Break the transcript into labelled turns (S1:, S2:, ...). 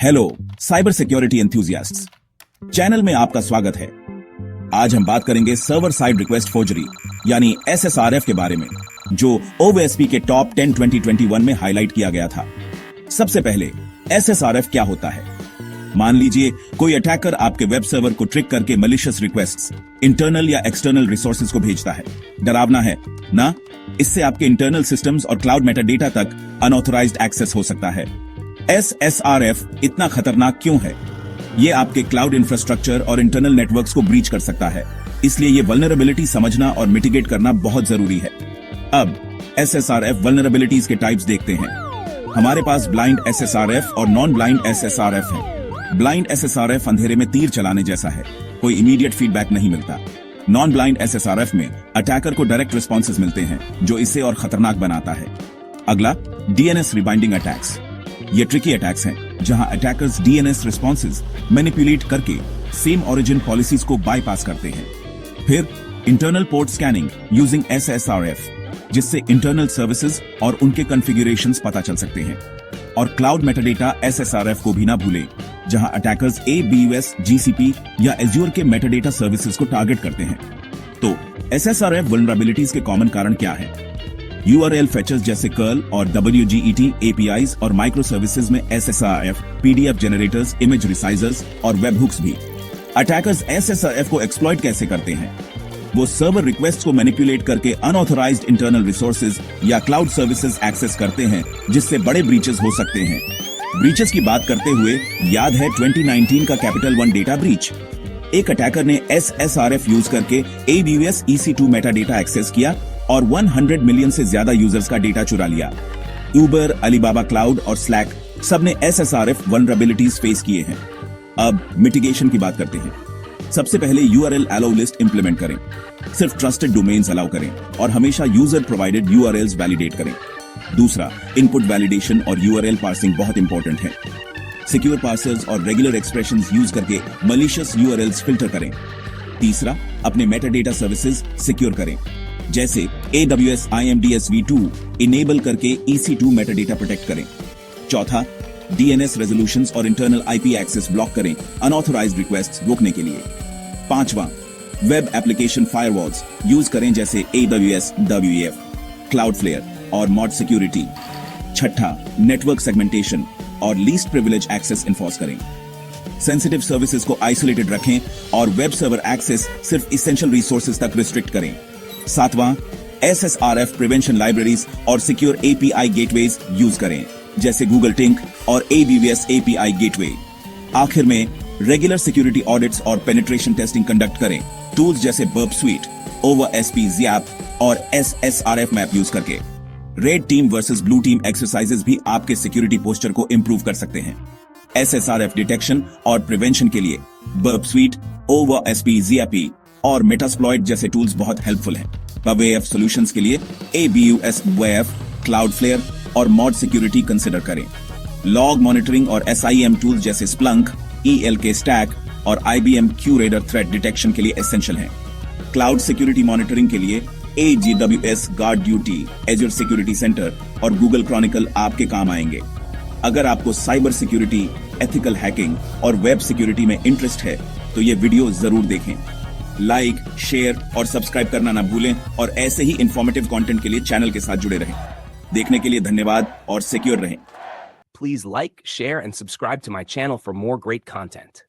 S1: Hello cyber security एंथुसियास्ट्स, channel में आपका स्वागत है। आज हम बात करेंगे सर्वर साइड रिक्वेस्ट फोर्जरी यानी एसएसआरएफ के बारे में, जो ओवीएसपी के टॉप 10 2021 में हाईलाइट किया गया था। सबसे पहले एसएसआरएफ क्या होता है? मान लीजिए कोई अटैकर आपके वेब सर्वर को ट्रिक करके मलिशियस रिक्वेस्ट्स इंटरनल या एक्सटर्नल रिसोर्सेज को भेजता है। डरावना है ना? इससे आपके इंटरनल सिस्टम्स और क्लाउड मेटाडेटा तक अनऑथराइज्ड एक्सेस हो सकता है। एसएसआरएफ इतना खतरनाक क्यों है? ये आपके क्लाउड इंफ्रास्ट्रक्चर और इंटरनल नेटवर्क्स को ब्रीच कर सकता है, इसलिए ये वल्नरेबिलिटी समझना और मिटिगेट करना बहुत जरूरी है। अब एसएसआरएफ वल्नरेबिलिटीज के टाइप्स देखते हैं। हमारे पास ब्लाइंड एसएसआरएफ और नॉन ब्लाइंड एसएसआरएफ है। ब्लाइंड एसएसआरएफ अंधेरे में तीर चलाने जैसा है, कोई इमीडिएट फीडबैक नहीं मिलता। नॉन ब्लाइंड एसएसआरएफ में अटैकर को डायरेक्ट रिस्पॉन्सेज मिलते हैं, जो इसे और खतरनाक बनाता है। अगला डीएनएस रिबाइंडिंग अटैक्स। ये ट्रिकी अटैक्स हैं जहां अटैकर्स डीएनएस रिस्पॉन्सेज मैनिपुलेट करके सेम ओरिजिन पॉलिसीज को बाईपास करते हैं। फिर इंटरनल पोर्ट स्कैनिंग यूजिंग एसएसआरएफ, जिससे इंटरनल सर्विसेज और उनके कॉन्फ़िगरेशंस पता चल सकते हैं। और क्लाउड मेटाडेटा एसएसआरएफ को भी ना भूलें, जहां अटैकर्स एबीयूएस, जीसीपी या एज्योर के मेटाडेटा सर्विसेज को टारगेट करते हैं। तो एसएसआरएफ वल्नरेबिलिटीज के कॉमन कारण क्या है? यूआरएल फेचर्स जैसे कर्ल और WGET एपीआईज और माइक्रो सर्विसेज में एसएसआरएफ, पीडीएफ जनरेटर्स, इमेज रिसाइजर्स और वेब हुक्स भी। अटैकर्स एसएसआरएफ को एक्सप्लॉइट कैसे करते हैं? वो सर्वर रिक्वेस्ट को मैनिपुलेट करके अनऑथराइज्ड इंटरनल रिसोर्सेज या क्लाउड सर्विसेज एक्सेस करते हैं, जिससे बड़े ब्रीचेस हो सकते हैं। ब्रीचेस की बात करते हुए याद है 2019 का कैपिटल वन डेटा ब्रीच। एक अटैकर ने एसएसआरएफ यूज करके AWS EC2 मेटाडेटा एक्सेस किया और 100 मिलियन से ज्यादा यूजर्स का डेटा चुरा लिया। यूबर, अलीबाबा क्लाउड और स्लैक सबने एसएसआरएफ वल्नरेबिलिटीज फेस किए हैं। अब मिटिगेशन की बात करते हैं। सबसे पहले URL अलाउ लिस्ट इंप्लीमेंट करें। सिर्फ ट्रस्टेड डोमेन्स अलाउ करें और हमेशा यूजर प्रोवाइडेड URLs वैलिडेट करें। दूसरा, इनपुट वैलिडेशन और URL पार्सिंग बहुत इंपॉर्टेंट है। सिक्योर पार्सर्स और रेगुलर एक्सप्रेशंस यूज करके मलिशियस URLs फिल्टर करें। तीसरा, अपने मेटाडेटा सर्विसेज सिक्योर करें, जैसे AWS IMDS v2 इनेबल करके EC2 मेटाडेटा प्रोटेक्ट करें। चौथा, DNS रेजोल्यूशंस और इंटरनल IP एक्सेस ब्लॉक करें अनऑथराइज्ड रिक्वेस्ट्स रोकने के लिए। पांचवा, वेब एप्लीकेशन फायरवॉल्स यूज करें, जैसे AWS WEF, क्लाउडफ्लेयर और मॉड सिक्योरिटी। छठा, नेटवर्क सेगमेंटेशन और लीस्ट प्रिविलेज एक्सेस इन्फोर्स करें। सेंसिटिव सर्विसेज को आइसोलेटेड रखें और वेब सर्वर एक्सेस सिर्फ इसेंशियल रिसोर्सेज तक रिस्ट्रिक्ट करें। सातवां, एसएसआरएफ प्रिवेंशन लाइब्रेरीज और सिक्योर API गेटवेज यूज करें, जैसे गूगल टिंक और AWS API गेटवे। आखिर में, रेगुलर सिक्योरिटी ऑडिट्स और पेनिट्रेशन टेस्टिंग कंडक्ट करें, टूल्स जैसे बर्प स्वीट, OverSP ZAP और SSRF मैप यूज करके। Red team versus blue team exercises भी आपके सिक्योरिटी पोस्चर को इंप्रूव कर सकते हैं। एसएसआरएफ डिटेक्शन और प्रिवेंशन के लिए बर्प स्वीट, OverSP ZAP और मेटास्प्लॉइट जैसे टूल्स बहुत हेल्पफुल हैं। WAF सॉल्यूशंस के लिए ABUS WAF, क्लाउडफ्लेयर और मॉड सिक्योरिटी कंसिडर करें। लॉग मॉनिटरिंग और SIEM टूल्स जैसे स्प्लंक, ELK स्टैक और IBM QRadar थ्रेट डिटेक्शन के लिए एसेंशियल हैं। क्लाउड सिक्योरिटी मॉनिटरिंग के लिए AWS guard duty, azure security centre और गूगल क्रॉनिकल आपके काम आएंगे। अगर आपको साइबर सिक्योरिटी, एथिकल हैकिंग और वेब सिक्योरिटी में इंटरेस्ट है, तो ये वीडियो जरूर देखें। लाइक, शेयर और सब्सक्राइब करना ना भूलें और ऐसे ही इंफॉर्मेटिव कंटेंट के लिए चैनल के साथ जुड़े रहें। देखने के लिए धन्यवाद और सिक्योर रहें।
S2: Please like, share, and subscribe to my channel for more great content.